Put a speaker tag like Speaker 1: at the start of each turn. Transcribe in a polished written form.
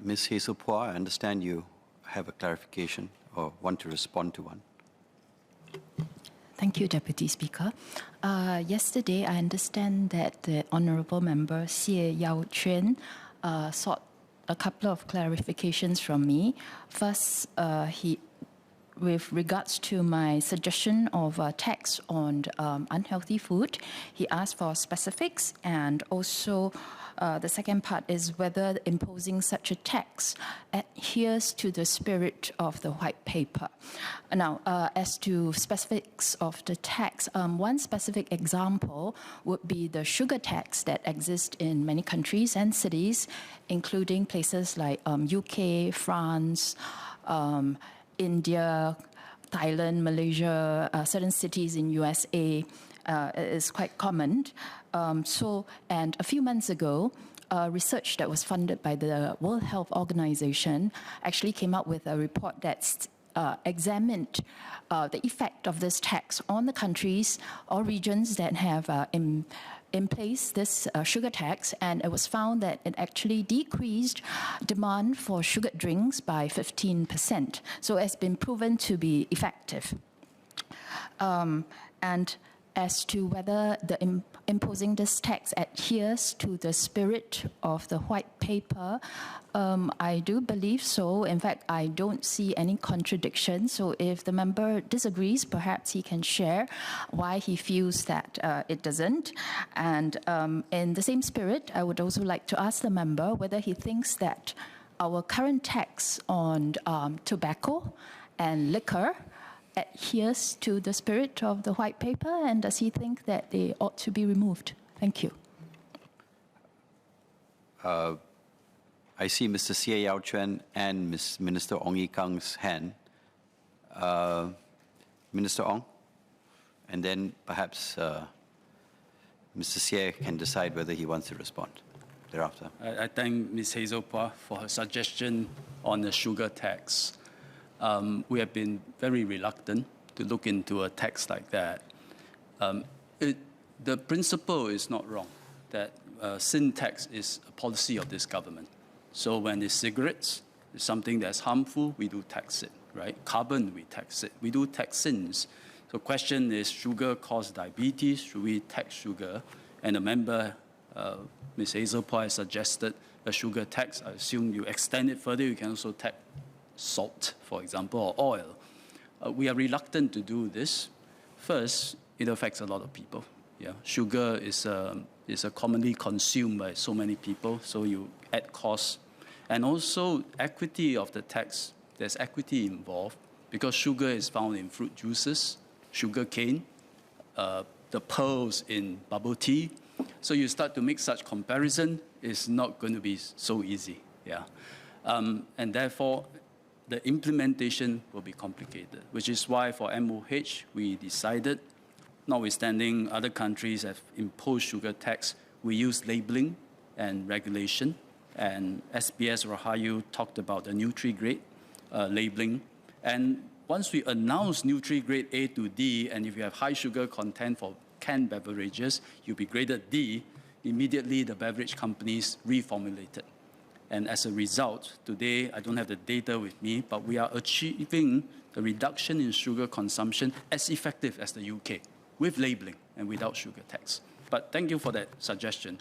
Speaker 1: Ms. Hazel Poa, I understand you have a clarification or want to respond to one.
Speaker 2: Thank you, Deputy Speaker. Yesterday, I understand that the Honourable Member Xie Yao Quan sought a couple of clarifications from me. First, with regards to my suggestion of a tax on unhealthy food, he asked for specifics, and also the second part is whether imposing such a tax adheres to the spirit of the white paper. Now, as to specifics of the tax, one specific example would be the sugar tax that exists in many countries and cities, including places like UK, France, India, Thailand, Malaysia, certain cities in USA. Is quite common. And a few months ago, research that was funded by the World Health Organization actually came out with a report that examined the effect of this tax on the countries or regions that have in place this sugar tax, and it was found that it actually decreased demand for sugar drinks by 15%. So it's been proven to be effective. And as to whether the imposing this tax adheres to the spirit of the white paper, I do believe so. In fact, I don't see any contradiction. So if the member disagrees, perhaps he can share why he feels that it doesn't. And in the same spirit, I would also like to ask the member whether he thinks that our current tax on tobacco and liquor adheres to the spirit of the white paper, and does he think that they ought to be removed? Thank you.
Speaker 1: I see Mr. Xie Yao Quan and Ms. Minister Ong Ye Kung's hand. Minister Ong, and then perhaps Mr. Xie can decide whether he wants to respond thereafter.
Speaker 3: I thank Ms. Hazel Poa for her suggestion on the sugar tax. We have been very reluctant to look into a tax like that. The principle is not wrong, that sin tax is a policy of this government. So when it's cigarettes, it's something that's harmful, we do tax it, right? Carbon, we tax it. We do tax sins. So the question is, sugar causes diabetes, should we tax sugar? And the member, Ms. Hazel Poa, has suggested a sugar tax. I assume you extend it further, you can also tax salt, for example, or oil. We are reluctant to do this. First, it affects a lot of people. Yeah, sugar is commonly consumed by so many people, so you add costs. And also equity of the tax, there's equity involved because sugar is found in fruit juices, sugar cane, the pearls in bubble tea. So you start to make such comparison, it's not going to be so easy. Yeah, and therefore, the implementation will be complicated, which is why for MOH, we decided, notwithstanding other countries have imposed sugar tax, we use labeling and regulation. And SBS Rahayu talked about the Nutri-Grade labeling. And once we announce Nutri-Grade A to D, and if you have high sugar content for canned beverages, you'll be graded D, immediately the beverage companies reformulated. And as a result, today, I don't have the data with me, but we are achieving a reduction in sugar consumption as effective as the UK, with labeling and without sugar tax. But thank you for that suggestion.